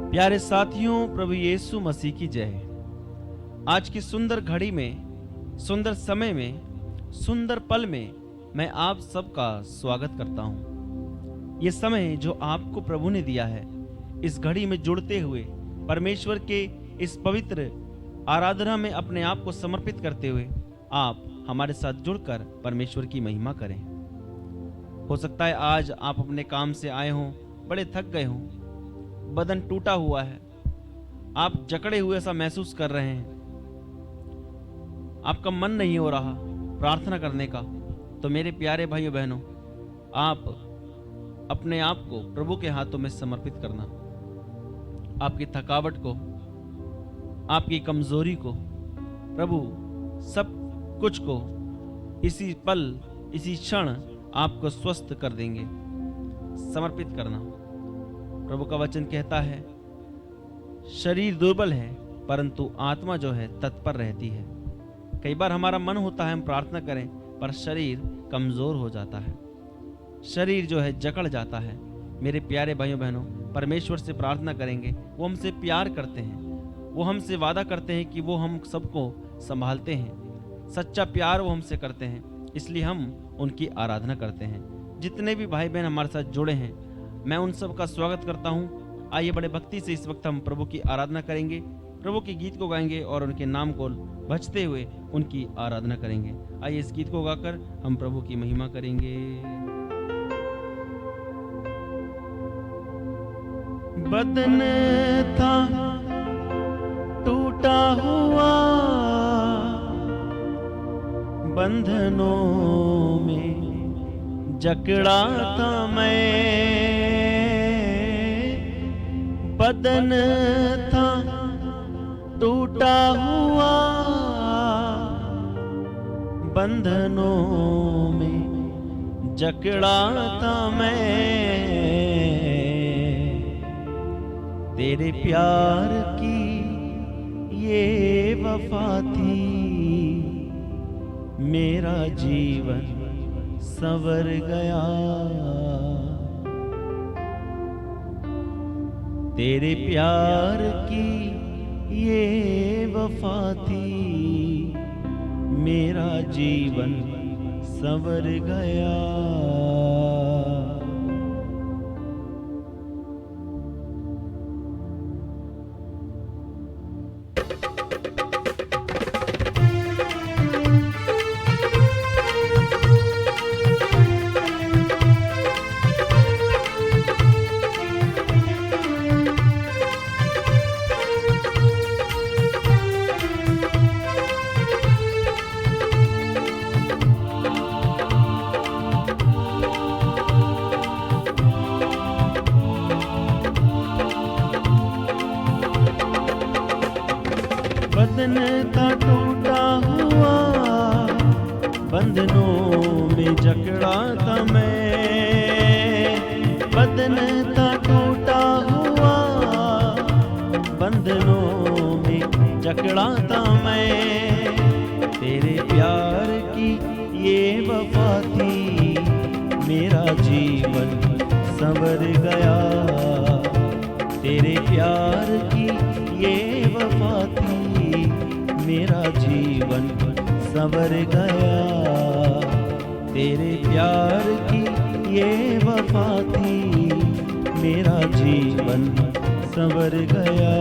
प्यारे साथियों, प्रभु यीशु मसीह की जय। आज की सुंदर घड़ी में, सुंदर समय में, सुंदर पल में मैं आप सबका स्वागत करता हूं। ये समय जो आपको प्रभु ने दिया है, इस घड़ी में जुड़ते हुए परमेश्वर के इस पवित्र आराधना में अपने आप को समर्पित करते हुए आप हमारे साथ जुड़कर परमेश्वर की महिमा करें। हो सकता है आज आप अपने काम से आए हों, बड़े थक गए हों, बदन टूटा हुआ है, आप जकड़े हुए सा महसूस कर रहे हैं, आपका मन नहीं हो रहा प्रार्थना करने का। तो मेरे प्यारे भाइयों बहनों, आप अपने आप को प्रभु के हाथों में समर्पित करना। आपकी थकावट को, आपकी कमजोरी को, प्रभु सब कुछ को इसी पल, इसी क्षण आपको स्वस्थ कर देंगे। समर्पित करना। प्रभु का वचन कहता है, शरीर दुर्बल है परंतु आत्मा जो है तत्पर रहती है। कई बार हमारा मन होता है हम प्रार्थना करें, पर शरीर कमजोर हो जाता है, शरीर जो है जकड़ जाता है। मेरे प्यारे भाइयों बहनों, परमेश्वर से प्रार्थना करेंगे। वो हमसे प्यार करते हैं, वो हमसे वादा करते हैं कि वो हम सबको संभालते हैं। सच्चा प्यार वो हमसे करते हैं, इसलिए हम उनकी आराधना करते हैं। जितने भी भाई बहन हमारे साथ जुड़े हैं, मैं उन सब का स्वागत करता हूँ। आइए बड़े भक्ति से इस वक्त हम प्रभु की आराधना करेंगे, प्रभु के गीत को गाएंगे और उनके नाम को भजते हुए उनकी आराधना करेंगे। आइए इस गीत को गाकर हम प्रभु की महिमा करेंगे। बदन था टूटा हुआ, बंधनों में जकड़ा था मैं। बदन था टूटा हुआ, बंधनों में जकड़ा था मैं। तेरे प्यार की ये वफा थी, मेरा जीवन संवर गया। तेरे प्यार की ये वफा थी, मेरा जीवन संवर गया। बदन था टूटा हुआ, बंधनों में जकड़ा था मैं। बदन था टूटा हुआ, बंधनों में जकड़ा था मैं। तेरे प्यार की ये वफा थी, मेरा जीवन संवर गया। तेरे प्यार की ये वफा थी, मेरा जीवन संवर गया। तेरे प्यार की ये वफा थी, मेरा जीवन संवर गया।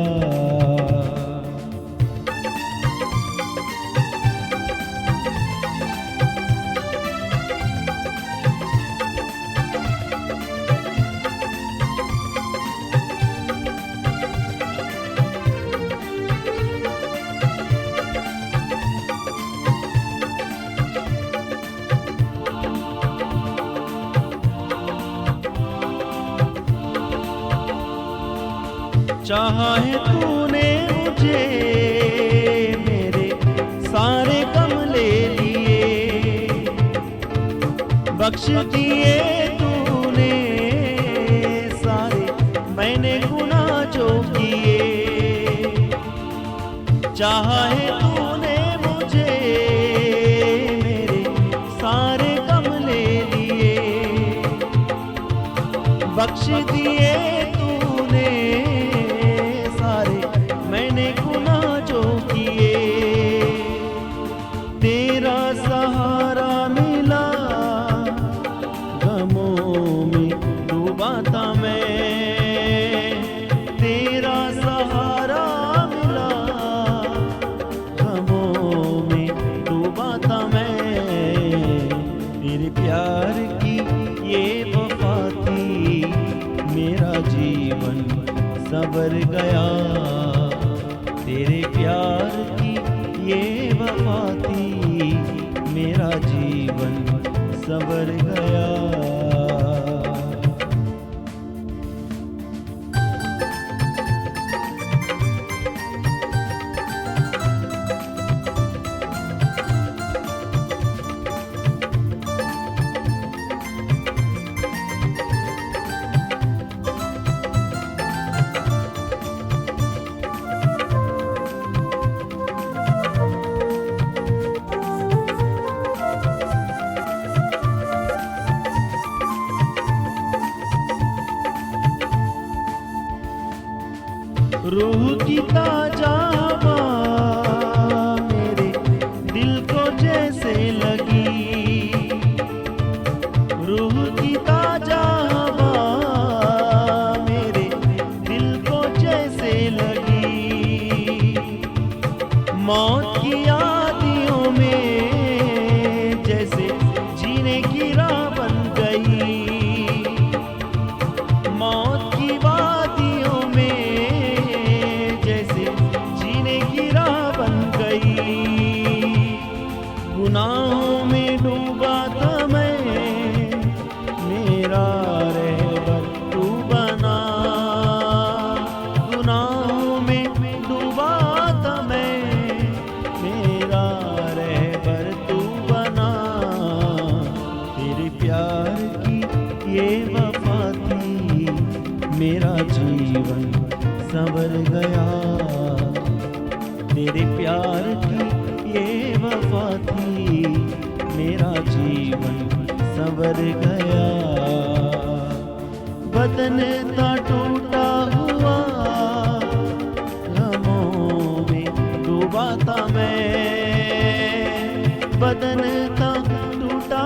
चाहा है तूने मुझे, मेरे सारे गम ले लिए, बख्श दिए तूने सारे मैंने गुनाह जो किए। चाहा है तूने मुझे, मेरे सारे गम ले लिए, बख्श दिए तूने था मैं, तेरा सहारा मिला, गमों में डूबा था मैं, तेरे प्यार की ये वफा थी, मेरा जीवन संवर गया, तेरे प्यार की ये वफा थी, मेरा जीवन संवर गया। रूह की ताजा हवा मेरे दिल को जैसे लगी, रूह की ताजा हवा मेरे दिल को जैसे लगी, मौत की आदियों में जैसे जीने की राह बन गई, मौत की वादियों में गुनाहों में डूबा था मैं, मेरा रहबर तू बना, गुनाहों में डूबा था मैं, मेरा रहबर तू बना, तेरे प्यार की ये वफा थी, मेरा जीवन संवर गया, तेरे प्यार की ये वफा थी, मेरा जीवन संवर गया। बदन था टूटा हुआ, गमों में डूबा था मैं, बदन था टूटा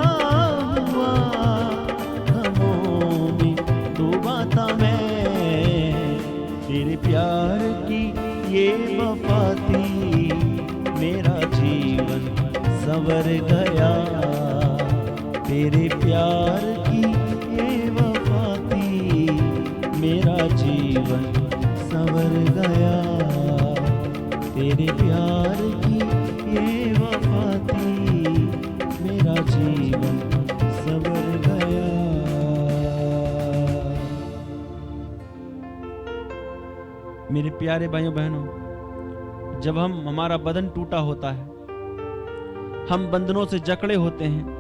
हुआ, गमों में डूबा था मैं, तेरे प्यार की ये वफा थी, मेरा जीवन संवर गया, तेरे प्यार की ये वफा थी, मेरा जीवन संवर गया, तेरे प्यार की ये वफा थी, मेरा जीवन संवर गया। मेरे प्यारे भाइयों बहनों, जब हमारा बदन टूटा होता है, हम बंधनों से जकड़े होते हैं,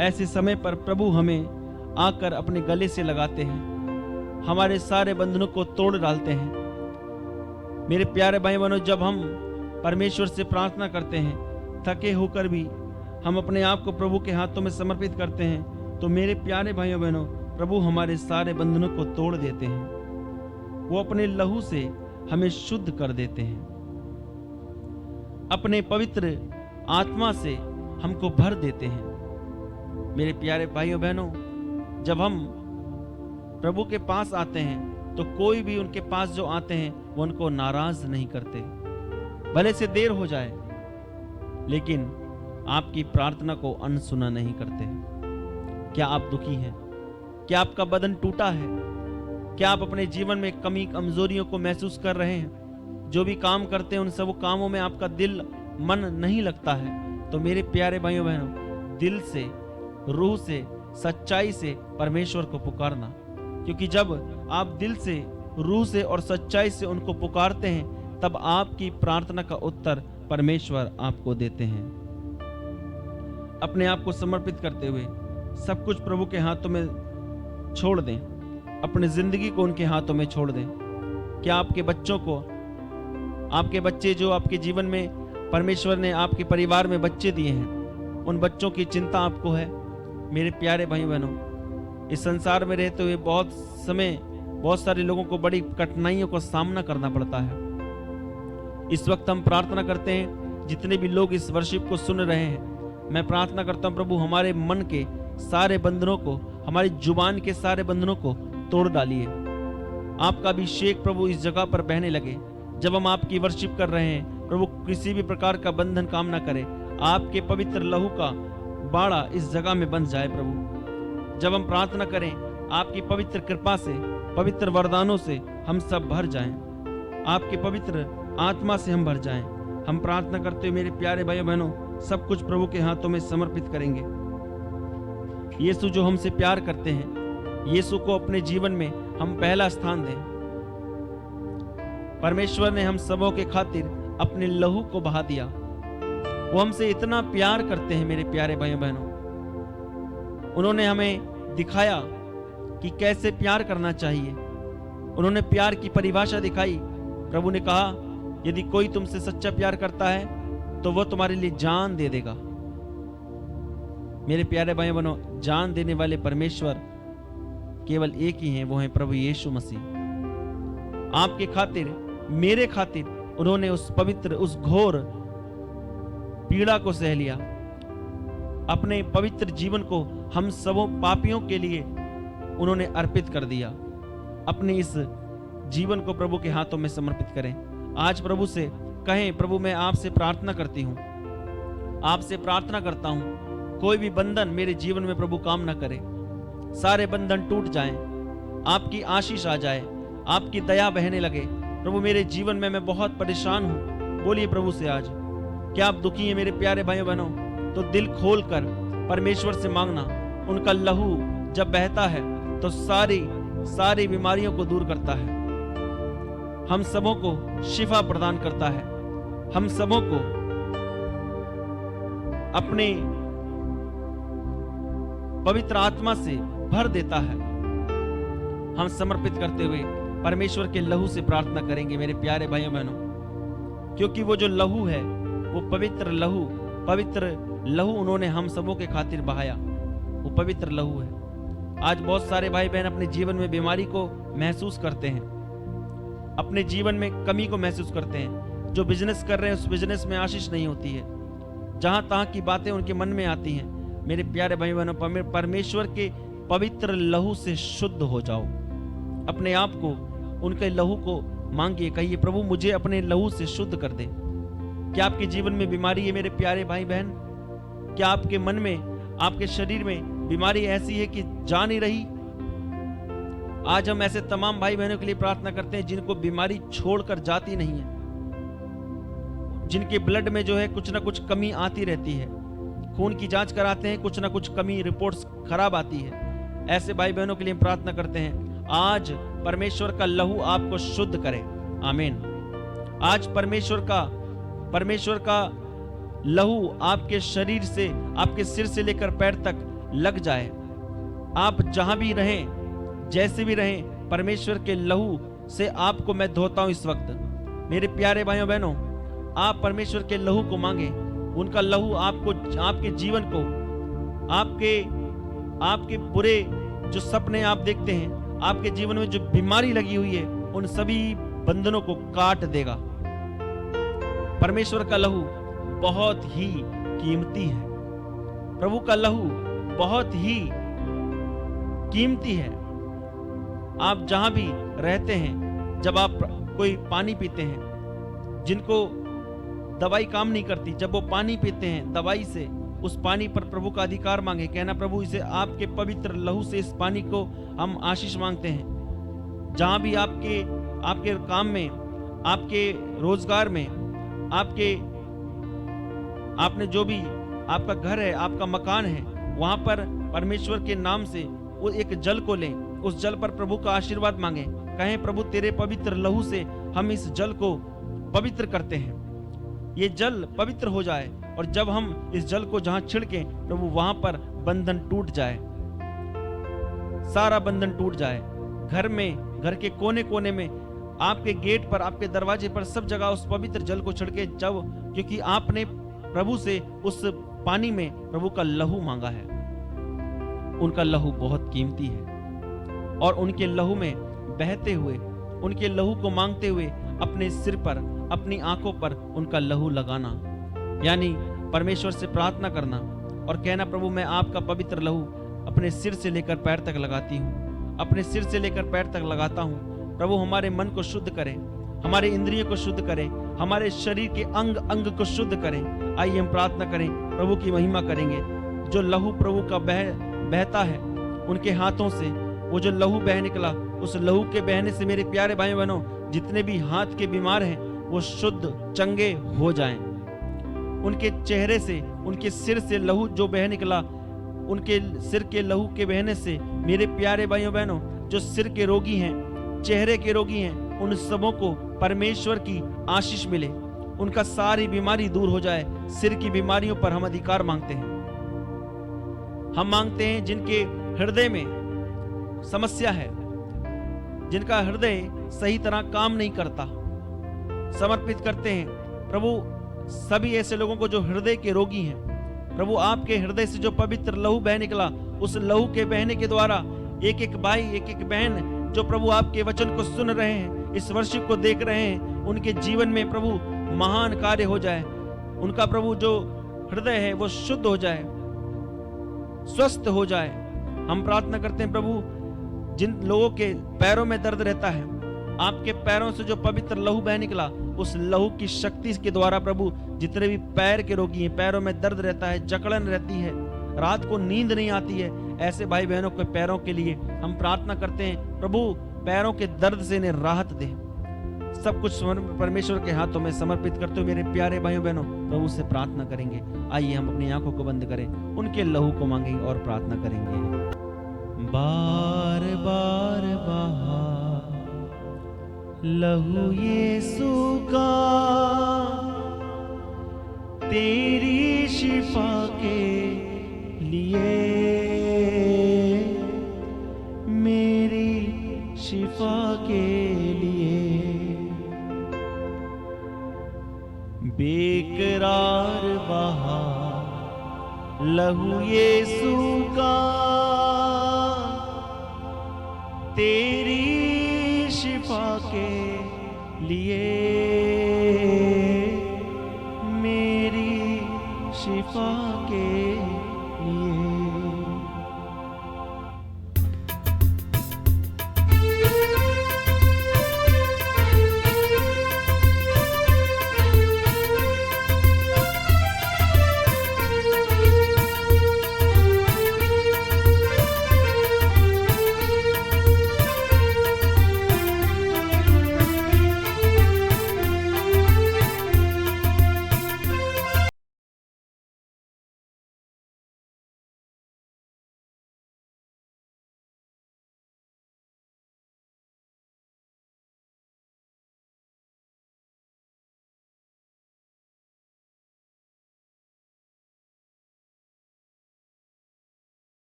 ऐसे समय पर प्रभु हमें आकर अपने गले से लगाते हैं, हमारे सारे बंधनों को तोड़ डालते हैं। मेरे प्यारे भाई बहनों, जब हम परमेश्वर से प्रार्थना करते हैं, थके होकर भी हम अपने आप को प्रभु के हाथों में समर्पित करते हैं, तो मेरे प्यारे भाइयों बहनों, प्रभु हमारे सारे बंधनों को तोड़ देते हैं। वो अपने लहू से हमें शुद्ध कर देते हैं, अपने पवित्र आत्मा से हमको भर देते हैं। मेरे प्यारे भाइयों बहनों, जब हम प्रभु के पास आते हैं तो कोई भी उनके पास जो आते हैं वो उनको नाराज नहीं करते, भले से देर हो जाए, लेकिन आपकी प्रार्थना को अनसुना नहीं करते। क्या आप दुखी हैं? क्या आपका बदन टूटा है? क्या आप अपने जीवन में कमी कमजोरियों को महसूस कर रहे हैं? जो भी काम करते हैं उन सब कामों में आपका दिल मन नहीं लगता है, तो मेरे प्यारे भाइयों बहनों, दिल से, रूह से, सच्चाई से परमेश्वर को पुकारना, क्योंकि जब आप दिल से, रूह से और सच्चाई से उनको पुकारते हैं, तब आपकी प्रार्थना का उत्तर परमेश्वर आपको देते हैं। अपने आप को समर्पित करते हुए सब कुछ प्रभु के हाथों में छोड़ दें, अपनी जिंदगी को उनके हाथों में छोड़ दें। क्या आपके बच्चों को, आपके बच्चे जो आपके जीवन में परमेश्वर ने आपके परिवार में बच्चे दिए हैं, उन बच्चों की चिंता आपको है? मेरे प्यारे भाई बहनों, इस संसार में रहते हुए बहुत समय बहुत सारे लोगों को बड़ी कठिनाइयों का सामना करना पड़ता है। इस वक्त हम प्रार्थना करते हैं, जितने भी लोग इस वर्शिप को सुन रहे हैं, मैं प्रार्थना करता हूं प्रभु हमारे मन के सारे बंधनों को, हमारी जुबान के सारे बंधनों को तोड़ डालिए। आपका अभिषेक प्रभु इस जगह पर बहने लगे। जब हम आपकी वर्शिप कर रहे हैं प्रभु, किसी भी प्रकार का बंधन काम ना करे। आपके पवित्र लहू का बाड़ा इस जगह में बंध जाए प्रभु। जब हम प्रार्थना करें, आपकी पवित्र कृपा से, पवित्र वरदानों से हम सब भर जाएं। आपके पवित्र आत्मा से हम भर जाएं। हम प्रार्थना करते हुए मेरे प्यारे भाइयों बहनों, सब कुछ प्रभु के हाथों में समर्पित करेंगे। यीशु जो हमसे प्यार करते हैं, यीशु को अपने जीवन में हम पहला स्थान दें। परमेश्वर ने हम सबों के खातिर अपने लहू को बहा दिया। वो हमसे इतना प्यार करते हैं मेरे प्यारे भाइयों बहनों। उन्होंने हमें दिखाया कि कैसे प्यार करना चाहिए। उन्होंने प्यार की परिभाषा दिखाई। प्रभु ने कहा, यदि कोई तुमसे सच्चा प्यार करता है तो वो तुम्हारे लिए जान दे देगा। मेरे प्यारे भाइयों बहनों, जान देने वाले परमेश्वर केवल एक ही हैं, वो हैं प्रभु यीशु मसीह। आपके खातिर, मेरे खातिर उन्होंने उस पवित्र, उस घोर पीड़ा को सह लिया। अपने पवित्र जीवन को हम सबों पापियों के लिए उन्होंने अर्पित कर दिया। अपने इस जीवन को प्रभु के हाथों में समर्पित करें। आज प्रभु से कहें, प्रभु मैं आपसे प्रार्थना करती हूँ, आपसे प्रार्थना करता हूँ, कोई भी बंधन मेरे जीवन में प्रभु काम ना करे। सारे बंधन टूट जाएं, आपकी आशीष आ जाए, आपकी दया बहने लगे। प्रभु मेरे जीवन में मैं बहुत परेशान हूँ। बोलिए प्रभु से आज, क्या आप दुखी हैं मेरे प्यारे भाइयों बहनों? तो दिल खोल कर परमेश्वर से मांगना। उनका लहू जब बहता है तो सारी बीमारियों को दूर करता है, हम सबों को शिफा प्रदान करता है, हम सबों को अपने पवित्र आत्मा से भर देता है। हम समर्पित करते हुए परमेश्वर के लहू से प्रार्थना करेंगे मेरे प्यारे भाइयों बहनों, क्योंकि वो जो लहू है वो पवित्र लहू उन्होंने हम सबों के खातिर बहाया। वो पवित्र लहू है। आज बहुत सारे भाई बहन अपने जीवन में बीमारी को महसूस करते हैं, अपने जीवन में कमी को महसूस करते हैं। जो बिजनेस कर रहे हैं उस बिजनेस में आशीष नहीं होती है। जहां तहां की बातें उनके मन में आती हैं। मेरे प्यारे भाई बहनों, परमेश्वर के पवित्र लहू से शुद्ध हो जाओ। अपने आप को, उनके लहू को मांगिए, कहिए प्रभु मुझे अपने लहू से शुद्ध कर दे। क्या आपके जीवन में बीमारी है मेरे प्यारे भाई बहन? क्या आपके मन में, आपके शरीर में बीमारी ऐसी है कि जा नहीं रही? आज हम ऐसे तमाम भाई बहनों के लिए प्रार्थना करते हैं जिनको बीमारी छोड़कर जाती नहीं है, जिनके ब्लड में जो है कुछ ना कुछ कमी आती रहती है। खून की जांच कराते हैं, कुछ ना कुछ कमी, रिपोर्ट्स खराब आती है। ऐसे भाई बहनों के लिए प्रार्थना करते हैं, आज परमेश्वर का लहू आपको शुद्ध करे। आमीन। आज परमेश्वर का लहू आपके शरीर से, आपके सिर से लेकर पैर तक लग जाए। आप जहां भी रहें, जैसे भी रहें, परमेश्वर के लहू से आपको मैं धोता हूं इस वक्त। मेरे प्यारे भाइयों बहनों, आप परमेश्वर के लहू को मांगे। उनका लहू आपको, आपके जीवन को, आपके बुरे जो सपने आप देखते हैं, आपके जीवन में जो बीमारी लगी हुई है, उन सभी बंधनों को काट देगा। परमेश्वर का लहू बहुत ही कीमती है। प्रभु का लहू बहुत ही कीमती है। आप जहां भी रहते हैं, जब आप कोई पानी पीते हैं, जिनको दवाई काम नहीं करती, जब वो पानी पीते हैं दवाई से, उस पानी पर प्रभु का अधिकार मांगे। कहना प्रभु इसे आपके पवित्र लहू से, इस पानी को हम आशीष मांगते हैं। जहां भी आपके काम में, आपके रोजगार में, आपने जो भी आपका घर है, आपका मकान है, वहां पर परमेश्वर के नाम से वो एक जल को लें, उस जल पर प्रभु का आशीर्वाद मांगे। कहें प्रभु तेरे पवित्र लहू से हम इस जल को पवित्र करते हैं, ये जल पवित्र हो जाए। और जब हम इस जल को जहां छिड़कें प्रभु, वहां पर बंधन टूट जाए, सारा बंधन टूट जाए। घर में, घर के कोने कोने में, आपके गेट पर, आपके दरवाजे पर, सब जगह उस पवित्र जल को छिड़के। जब, क्योंकि आपने प्रभु से उस पानी में प्रभु का लहू मांगा है। उनका लहू बहुत कीमती है और उनके लहू में बहते हुए, उनके लहू को मांगते हुए अपने सिर पर, अपनी आंखों पर उनका लहू लगाना, यानी परमेश्वर से प्रार्थना करना और कहना प्रभु मैं आपका पवित्र लहू अपने सिर से लेकर पैर तक लगाती हूँ। अपने सिर से लेकर पैर तक लगाता हूँ। प्रभु हमारे मन को शुद्ध करें, हमारे इंद्रियों को शुद्ध करें, हमारे शरीर के अंग अंग को शुद्ध करें। आइए हम प्रार्थना करें, प्रभु की महिमा करेंगे। जो लहू प्रभु का बहता है उनके हाथों से, वो जो लहू बह निकला, उस लहू के बहने से मेरे प्यारे भाई बहनों, जितने भी हाथ के बीमार हैं वो शुद्ध चंगे हो जाएं। उनके चेहरे से, उनके सिर से लहू जो बह निकला, उनके सिर के लहू के बहने से मेरे प्यारे भाइयों बहनों, जो सिर के रोगी हैं, चेहरे के रोगी हैं, उन सबों को परमेश्वर की आशीष मिले, उनका सारी बीमारी दूर हो जाए। सिर की बीमारियों पर हम अधिकार मांगते हैं। हम मांगते हैं जिनके हृदय में समस्या है, जिनका हृदय सही तरह काम नहीं करता, समर्पित करते हैं प्रभु सभी ऐसे लोगों को जो हृदय के रोगी हैं। प्रभु आपके हृदय से जो पवित्र लहू बह निकला, उस लहू के बहने के द्वारा एक एक भाई, एक एक बहन जो प्रभु आपके वचन को सुन रहे हैं, इस वर्षिप को देख रहे हैं, उनके जीवन में प्रभु महान कार्य हो जाए। उनका प्रभु जो हृदय है वो शुद्ध हो जाए, स्वस्थ हो जाए। हम प्रार्थना करते हैं प्रभु, जिन लोगों के पैरों में दर्द रहता है, आपके पैरों से जो पवित्र लहू बह निकला, उस लहू की शक्ति के द्वारा प्रभु जितने भी पैर के रोगी हैं, पैरों में दर्द रहता है, जकड़न रहती है, रात को नींद नहीं आती है, ऐसे भाई बहनों के पैरों के लिए हम प्रार्थना करते हैं प्रभु पैरों के दर्द से इन्हें राहत दे। सब कुछ परमेश्वर के हाथों में समर्पित करते हो मेरे प्यारे भाइयों बहनों, प्रभु से प्रार्थना करेंगे। आइए हम अपनी आंखों को बंद करें, उनके लहू को मांगेंगे और प्रार्थना करेंगे। बार बार बहा लहू यीशु का, तेरी शिफा के लिए, मेरी शिफा के लिए। बेकरार बहा लहू यीशु का, तेरी शिफा के लिए, मेरी शिफा के लिए।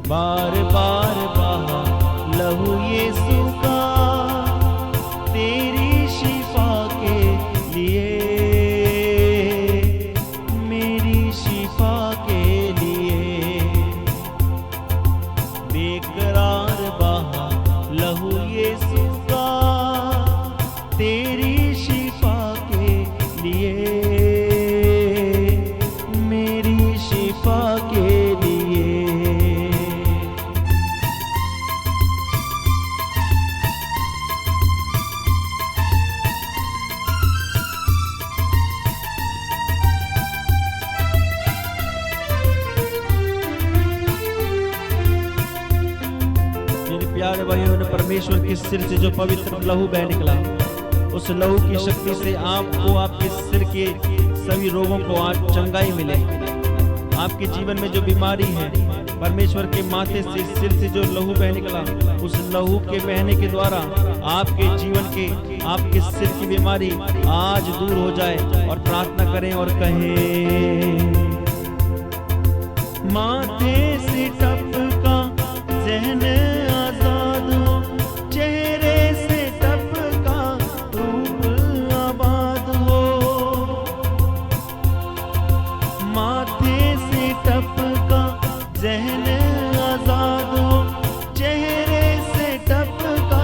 बार बार बहा लहू यीशु का, तेरी शिफा के लिए, मेरी शिफा के लिए। बेकरार बहा लहू यीशु का, तेरी शिफा के लिए, मेरी शिफा के लिए। प्यारे भाइयों ने परमेश्वर के सिर से जो पवित्र लहू बह निकला, उस लहू की शक्ति से आपको आपके सिर के सभी रोगों को आज चंगाई मिले। आपके जीवन में जो बीमारी है, परमेश्वर के माथे से सिर से जो लहू बह निकला, उस लहू के बहने के द्वारा आपके जीवन के, आपके सिर की बीमारी आज दूर हो जाए। और प्रार्थना करें और कहें, माथे से टपका ज़हन आजाद हो, चेहरे से टपका रूप आबाद हो। माथे से टपका ज़हन आजाद हो, चेहरे से टपका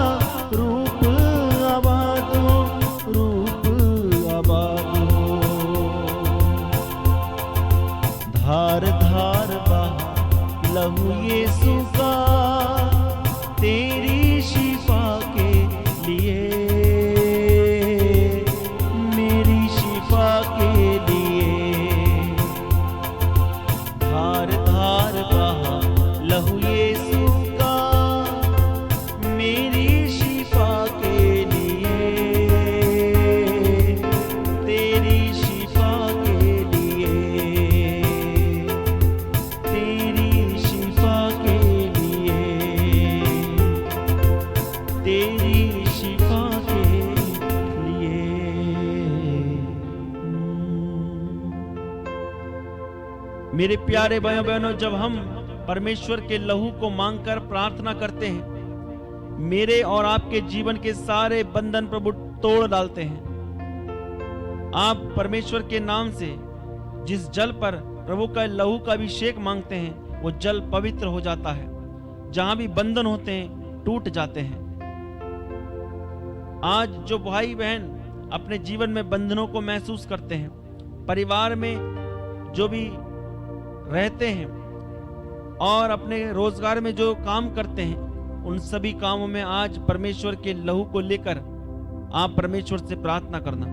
मेरे प्यारे भाइयों बहनों, जब हम परमेश्वर के लहू को मांगकर प्रार्थना करते हैं, मेरे और आपके जीवन के सारे बंधन प्रभु तोड़ डालते हैं। आप परमेश्वर के नाम से जिस जल पर प्रभु का लहू का अभिषेक मांगते हैं, वो जल पवित्र हो जाता है। जहां भी बंधन होते हैं टूट जाते हैं। आज जो भाई बहन अपने जीवन में बंधनों को महसूस करते हैं, परिवार में जो भी रहते हैं और अपने रोजगार में जो काम करते हैं, उन सभी कामों में आज परमेश्वर के लहू को लेकर आप परमेश्वर से प्रार्थना करना।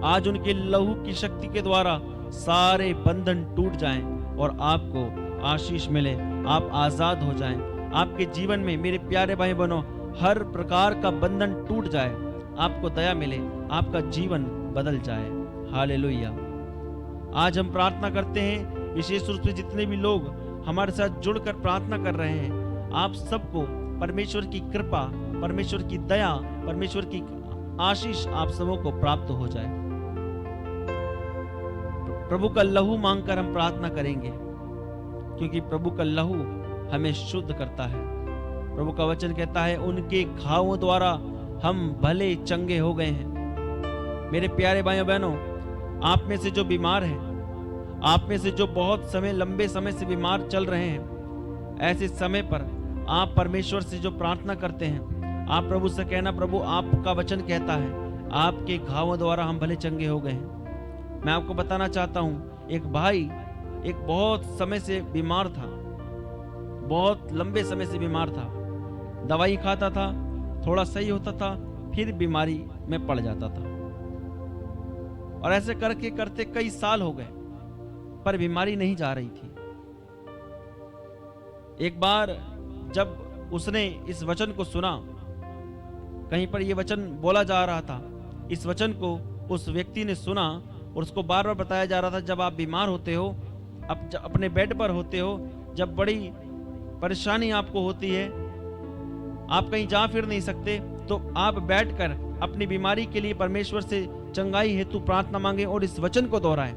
आज उनके लहू की शक्ति के द्वारा सारे बंधन टूट जाएं और आपको आशीष मिले, आप आजाद हो जाएं। आपके जीवन में मेरे प्यारे भाई बहनों हर प्रकार का बंधन टूट जाए, आपको दया मिले, आपका जीवन बदल जाए। हालेलुया। आज हम प्रार्थना करते हैं, विशेष रूप से जितने भी लोग हमारे साथ जुड़कर प्रार्थना कर रहे हैं, आप सबको परमेश्वर की कृपा, परमेश्वर की दया, परमेश्वर की आशीष आप सबों को प्राप्त हो जाए। प्रभु का लहू मांगकर हम प्रार्थना करेंगे, क्योंकि प्रभु का लहू हमें शुद्ध करता है। प्रभु का वचन कहता है, उनके घावों द्वारा हम भले चंगे हो गए हैं। मेरे प्यारे भाइयों बहनों, आप में से जो बीमार हैं, आप में से जो बहुत समय लंबे समय से बीमार चल रहे हैं, ऐसे समय पर आप परमेश्वर से जो प्रार्थना करते हैं, आप प्रभु से कहना, प्रभु आपका वचन कहता है आपके घावों द्वारा हम भले चंगे हो गए हैं। मैं आपको बताना चाहता हूं, एक भाई एक बहुत समय से बीमार था, बहुत लंबे समय से बीमार था, दवाई खाता था, थोड़ा सही होता था, फिर बीमारी में पड़ जाता था, और ऐसे करके करते कई साल हो गए, पर बीमारी नहीं जा रही थी। एक बार जब उसने इस वचन को सुना, कहीं पर यह वचन बोला जा रहा था, इस वचन को उस व्यक्ति ने सुना और उसको बार बार बताया जा रहा था, जब आप बीमार होते हो, अपने बेड पर होते हो, जब बड़ी परेशानी आपको होती है, आप कहीं जा फिर नहीं सकते, तो आप बैठकर अपनी बीमारी के लिए परमेश्वर से चंगाई हेतु प्रार्थना मांगे और इस वचन को दोहराएं।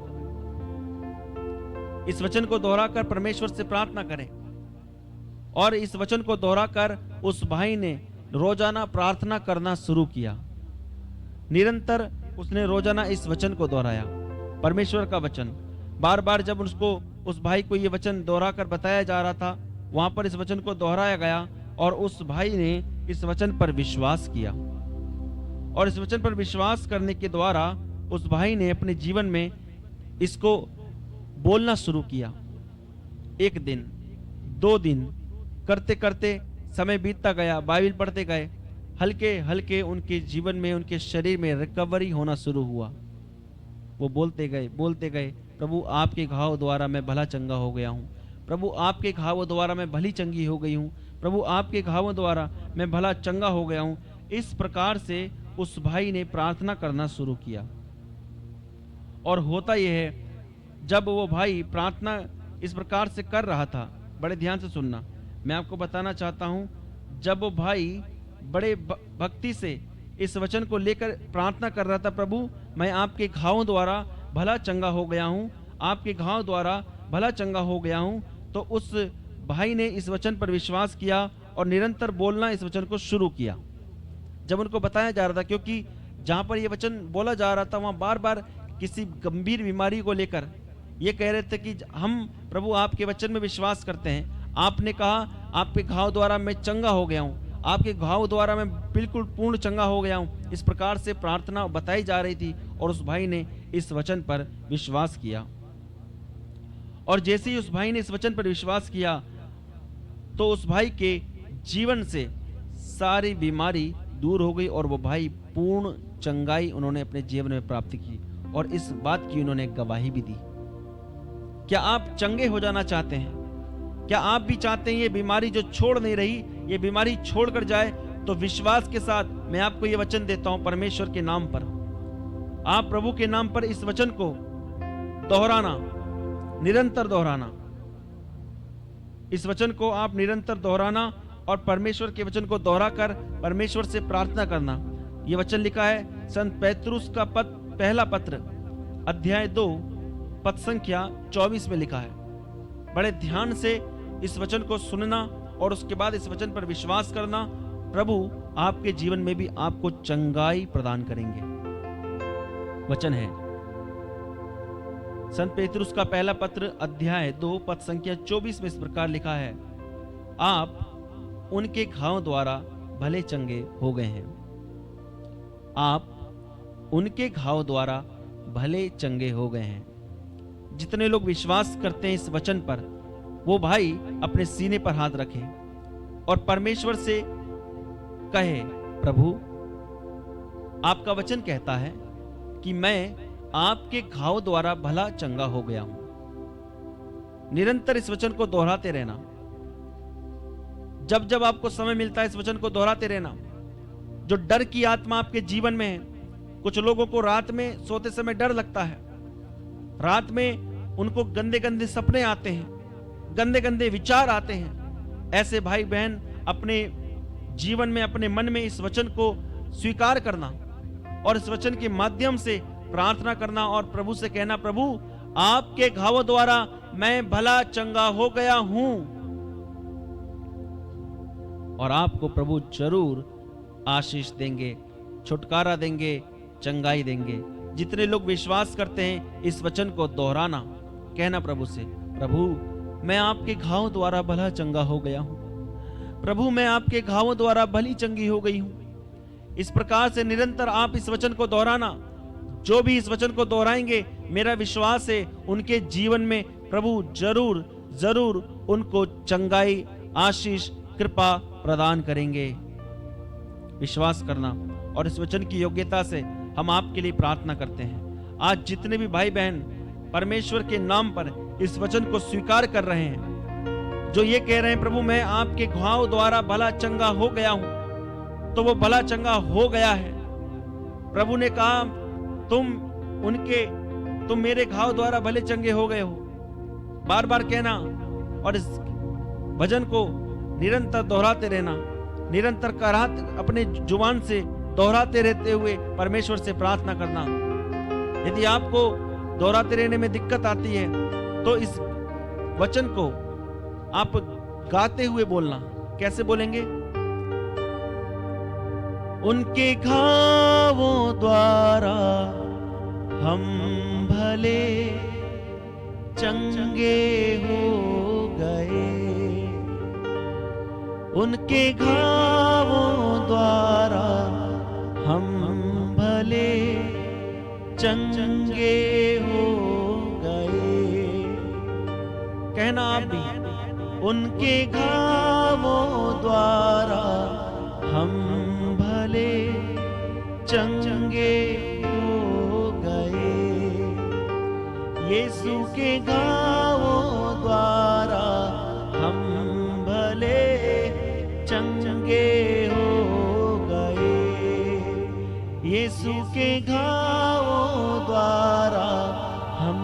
इस वचन को दोहराकर परमेश्वर से प्रार्थना करें। और इस वचन को दोहराकर उस भाई ने रोजाना प्रार्थना करना शुरू किया। निरंतर उसने रोजाना इस वचन को दोहराया, परमेश्वर का वचन। बार बार जब उसको, उस भाई को ये वचन दोहराकर बताया जा रहा था, वहां पर इस वचन को दोहराया गया और उस भाई ने इस वचन पर विश्वास किया। और इस वचन पर विश्वास करने के द्वारा उस भाई ने अपने जीवन में इसको बोलना शुरू किया। एक दिन, 2 दिन करते करते समय बीतता गया, बाइबल पढ़ते गए, हल्के हल्के उनके जीवन में, उनके शरीर में रिकवरी होना शुरू हुआ। वो बोलते गए, प्रभु आपके घाव द्वारा मैं भला चंगा हो गया हूँ, प्रभु आपके घावों द्वारा मैं भली चंगी हो गई हूँ, प्रभु आपके घावों द्वारा मैं भला चंगा हो गया हूँ। इस प्रकार से उस भाई ने प्रार्थना करना शुरू किया। और होता यह है, जब वो भाई प्रार्थना इस प्रकार से कर रहा था, बड़े ध्यान से सुनना, मैं आपको बताना चाहता हूँ, जब वो भाई बड़े भक्ति से इस वचन को लेकर प्रार्थना कर रहा था, प्रभु मैं आपके घावों द्वारा भला चंगा हो गया हूँ, आपके घाव द्वारा भला चंगा हो गया हूँ, तो उस भाई ने इस वचन पर विश्वास किया और निरंतर बोलना इस वचन को शुरू किया। जब उनको बताया जा रहा था, क्योंकि जहाँ पर यह वचन बोला जा रहा था, वहाँ बार बार किसी गंभीर बीमारी को लेकर ये कह रहे थे कि हम प्रभु आपके वचन में विश्वास करते हैं, आपने कहा आपके घाव द्वारा मैं चंगा हो गया हूँ, आपके घाव द्वारा मैं बिल्कुल पूर्ण चंगा हो गया हूँ। इस प्रकार से प्रार्थना बताई जा रही थी और उस भाई ने इस वचन पर विश्वास किया। और जैसे ही उस भाई ने इस वचन पर विश्वास किया, तो उस भाई के जीवन से सारी बीमारी दूर हो गई और वो भाई पूर्ण चंगाई उन्होंने अपने जीवन में प्राप्त की, और इस बात की उन्होंने गवाही भी दी। क्या आप चंगे हो जाना चाहते हैं? क्या आप भी चाहते हैं ये बीमारी जो छोड़ नहीं रही, ये बीमारी छोड़ कर जाए? तो विश्वास के साथ मैं आपको ये वचन देता हूं, परमेश्वर के नाम पर, आप प्रभु के नाम पर इस वचन को दोहराना, निरंतर दोहराना। इस वचन को आप निरंतर दोहराना और परमेश्वर के वचन को दोहराकर परमेश्वर से प्रार्थना करना। ये वचन लिखा है संत पेतरुस का पहला पत्र, अध्याय 2 पद संख्या 24 में लिखा है। बड़े ध्यान से इस वचन को सुनना और उसके बाद इस वचन पर विश्वास करना। प्रभु आपके जीवन में भी आपको चंगाई प्रदान करेंगे। वचन है संत पेतरुस का पहला पत्र अध्याय 2 पद संख्या 24 में इस प्रकार लिखा है, आप उनके घाव द्वारा भले चंगे हो गए हैं। आप उनके घाव द्वारा भले चंगे हो गए हैं। जितने लोग विश्वास करते हैं इस वचन पर, वो भाई अपने सीने पर हाथ रखें और परमेश्वर से कहे, प्रभु आपका वचन कहता है कि मैं आपके घाव द्वारा भला चंगा हो गया हूं। निरंतर इस वचन को दोहराते रहना। जब जब आपको समय मिलता है इस वचन को दोहराते रहना। जो डर की आत्मा आपके जीवन में है, कुछ लोगों को रात में सोते समय डर लगता है। रात में उनको गंदे गंदे सपने आते हैं, गंदे गंदे विचार आते हैं। ऐसे भाई बहन अपने जीवन में, अपने मन में इस वचन को स्वीकार करना और इस वचन के माध्यम से प्रार्थना करना और प्रभु से कहना, प्रभु आपके घावों द्वारा मैं भला चंगा हो गया हूं। और आपको प्रभु जरूर आशीष देंगे, छुटकारा देंगे, चंगाई देंगे। जितने लोग विश्वास करते हैं इस वचन को दोहराना, कहना प्रभु से, प्रभु मैं आपके घावों द्वारा भला चंगा हो गया हूं। प्रभु मैं आपके घावों द्वारा भली चंगी हो गई हूं। इस प्रकार से निरंतर आप इस वचन को दोहराना। जो भी इस वचन को दोहराएंगे, मेरा विश्वास है उनके जीवन में प्रभु जरूर जरूर उनको चंगाई, आशीष, कृपा प्रदान करेंगे। विश्वास करना और इस वचन की योग्यता से हम आपके लिए प्रार्थना करते हैं। आज जितने भी भाई बहन परमेश्वर के नाम पर इस वचन को स्वीकार कर रहे हैं, जो ये कह रहे हैं, प्रभु मैं आपके घाव द्वारा भला चंगा हो गया हूं, तो वो भला चंगा हो गया है। प्रभु ने कहा, तुम मेरे घाव द्वारा भले चंगे हो गए हो। बार बार कहना और इस भजन को निरंतर दोहराते रहना, निरंतर कराते, अपने जुबान से दोहराते रहते हुए परमेश्वर से प्रार्थना करना। यदि आपको दोहराते रहने में दिक्कत आती है तो इस वचन को आप गाते हुए बोलना। कैसे बोलेंगे? उनके घावों द्वारा हम भले चंगे हो गए। उनके घावों द्वारा हम भले चंगे हो गए। कहना आप भी, उनके घावों द्वारा हम भले चंगे हो गए। यीशु के घावों द्वारा हम भले चंगे हो गए। यीशु के घावों द्वारा हम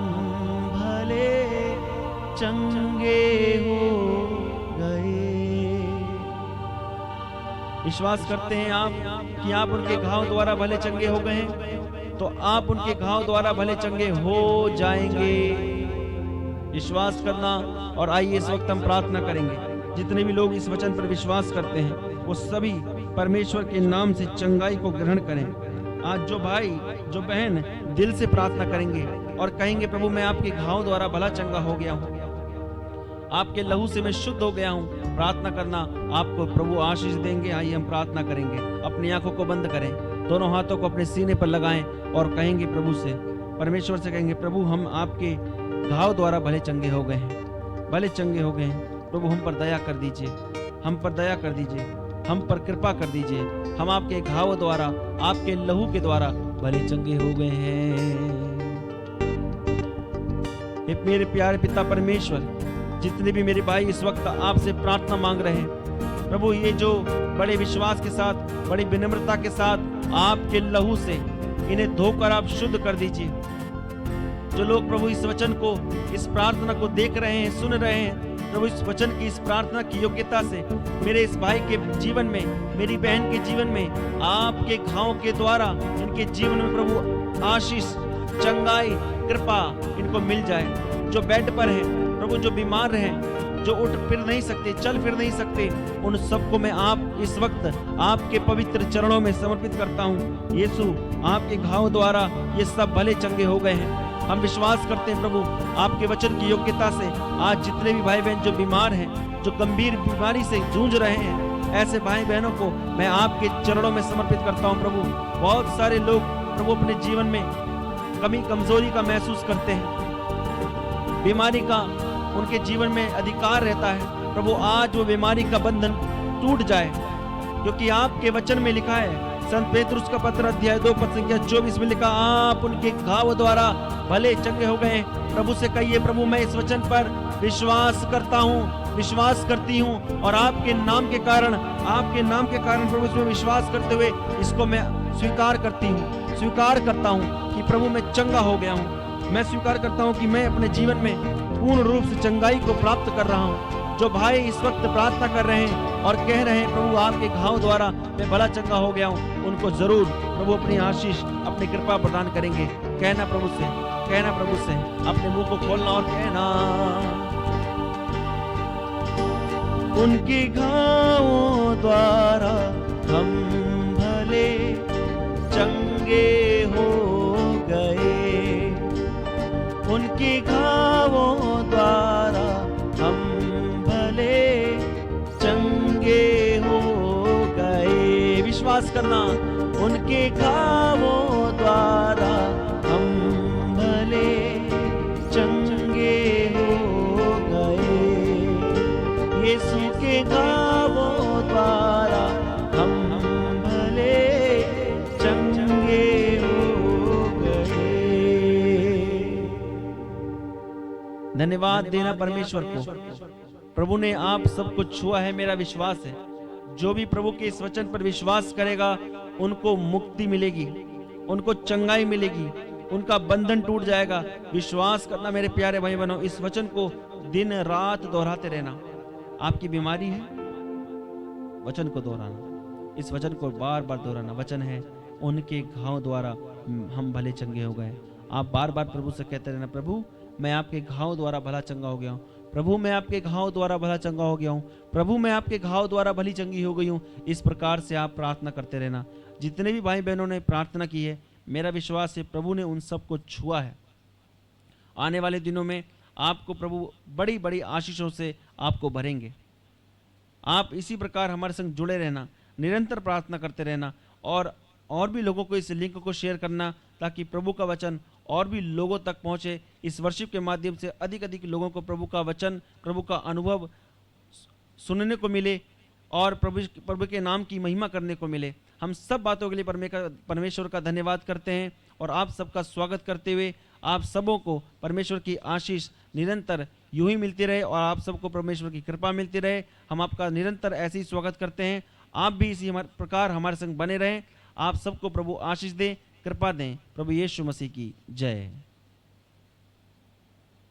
भले चंगे हो गए। विश्वास करते हैं आप कि आप उनके घाव द्वारा भले चंगे हो गए हैं, तो आप उनके घाव द्वारा भले चंगे हो जाएंगे। विश्वास करना। और आइए इस वक्त हम प्रार्थना करेंगे। जितने भी लोग इस वचन पर विश्वास करते हैं वो सभी परमेश्वर के नाम से चंगाई को ग्रहण करें। आज जो भाई जो बहन दिल से प्रार्थना करेंगे और कहेंगे, प्रभु मैं आपके घाव द्वारा भला चंगा हो गया हूँ, आपके लहू से मैं शुद्ध हो गया हूँ, प्रार्थना करना, आपको प्रभु आशीष देंगे। आइए हम प्रार्थना करेंगे। अपनी आंखों को बंद करें, दोनों हाथों को अपने सीने पर लगाएं और कहेंगे प्रभु से, परमेश्वर से कहेंगे, प्रभु हम आपके घाव द्वारा भले चंगे हो गए हैं, भले चंगे हो गए हैं। प्रभु हम पर दया कर दीजिए, हम पर दया कर दीजिए, हम पर कृपा कर दीजिए। हम आपके घाव द्वारा, आपके लहू के द्वारा भले चंगे हो गए हैं। मेरे प्यारे पिता परमेश्वर, जितने भी मेरे भाई इस वक्त आपसे प्रार्थना मांग रहे हैं, प्रभु ये जो बड़े विश्वास के साथ, बड़ी विनम्रता के साथ आपके लहू से इन्हें धोकर आप शुद्ध कर दीजिए। जो लोग प्रभु इस वचन को, इस प्रार्थना को देख रहे हैं, सुन रहे हैं, प्रभु इस वचन की, इस प्रार्थना की योग्यता से मेरे इस भाई के जीवन में, मेरी बहन के जीवन में आपके घाव के द्वारा इनके जीवन में प्रभु आशीष, चंगाई, कृपा इनको मिल जाए। जो बेड पर है प्रभु, जो बीमार हैं, जो उठ फिर नहीं सकते, चल फिर नहीं सकते, उन सबको मैं आप इस वक्त आपके पवित्र चरणों में समर्पित करता हूँ। यीशु, आपके घाव द्वारा ये सब भले चंगे हो गए हैं। हम विश्वास करते हैं प्रभु, आपके वचन की योग्यता से आज जितने भी भाई बहन जो बीमार हैं, जो गंभीर बीमारी से जूझ रहे हैं, ऐसे भाई बहनों को मैं आपके चरणों में समर्पित करता हूँ प्रभु। बहुत सारे लोग प्रभु अपने जीवन में कमी कमजोरी का महसूस करते हैं, बीमारी का उनके जीवन में अधिकार रहता है। प्रभु आज वो बीमारी का बंधन टूट जाए, क्योंकि आपके वचन में लिखा है, संत पेतरुस का पत्र अध्याय 2 पद संख्या 24 में लिखा, आप उनके घाव द्वारा भले चंगे हो गए। प्रभु से कहिए, प्रभु मैं इस वचन पर विश्वास करता हूँ, विश्वास करती हूँ, और आपके नाम के कारण प्रभु इसमें विश्वास करते हुए इसको मैं स्वीकार करती हूँ, स्वीकार करता हूँ कि प्रभु मैं चंगा हो गया हूँ। मैं स्वीकार करता हूँ कि मैं अपने जीवन में पूर्ण रूप से चंगाई को प्राप्त कर रहा हूँ। जो भाई इस वक्त प्रार्थना कर रहे हैं और कह रहे हैं, प्रभु आपके घाव द्वारा मैं भला चंगा हो गया हूँ, उनको जरूर प्रभु अपनी आशीष, अपनी कृपा प्रदान करेंगे। कहना प्रभु से, अपने मुंह को खोलना और कहना, उनके घावों द्वारा हम भले चंगे हो गए, उनके घावों द्वारा हम भले चंगे हो गए। विश्वास करना, उनके घावों द्वारा हम भले चंगे हो गए, यीशु के घावों द्वारा हम भले चंगे हो गए। धन्यवाद देना परमेश्वर को। प्रभु ने आप सबको छुआ है, मेरा विश्वास है। जो भी प्रभु के इस वचन पर विश्वास करेगा उनको मुक्ति मिलेगी, उनको चंगाई मिलेगी, उनका बंधन टूट जाएगा। विश्वास करना मेरे प्यारे भाई बहनों, इस वचन को दिन रात दोहराते रहना। आपकी बीमारी है, वचन को दोहराना, इस वचन को बार बार दोहराना। वचन है, उनके घाव द्वारा हम भले चंगे हो गए। आप बार बार प्रभु से कहते रहना, प्रभु मैं आपके घाव द्वारा भला चंगा हो गया हूँ, प्रभु मैं आपके घाव द्वारा भला चंगा हो गया हूँ, प्रभु मैं आपके घाव द्वारा भली चंगी हो गई हूँ। इस प्रकार से आप प्रार्थना करते रहना। जितने भी भाई बहनों ने प्रार्थना की है, मेरा विश्वास है प्रभु ने उन सबको छुआ है। आने वाले दिनों में आपको प्रभु बड़ी बड़ी आशीषों से आपको भरेंगे। आप इसी प्रकार हमारे संग जुड़े रहना, निरंतर प्रार्थना करते रहना, और भी लोगों को इस लिंक को शेयर करना, ताकि प्रभु का वचन और भी लोगों तक पहुंचे। इस वर्शिप के माध्यम से अधिक अधिक लोगों को प्रभु का वचन, प्रभु का अनुभव सुनने को मिले और प्रभु के नाम की महिमा करने को मिले। हम सब बातों के लिए परमेश्वर का धन्यवाद करते हैं और आप सबका स्वागत करते हुए आप सबों को परमेश्वर की आशीष निरंतर यूं ही मिलती रहे और आप सबको परमेश्वर की कृपा मिलती रहे। हम आपका निरंतर ऐसे ही स्वागत करते हैं। आप भी इसी प्रकार हमारे संग बने रहें। आप सबको प्रभु आशीष दें, कृपा दें। प्रभु यीशु मसीह की जय।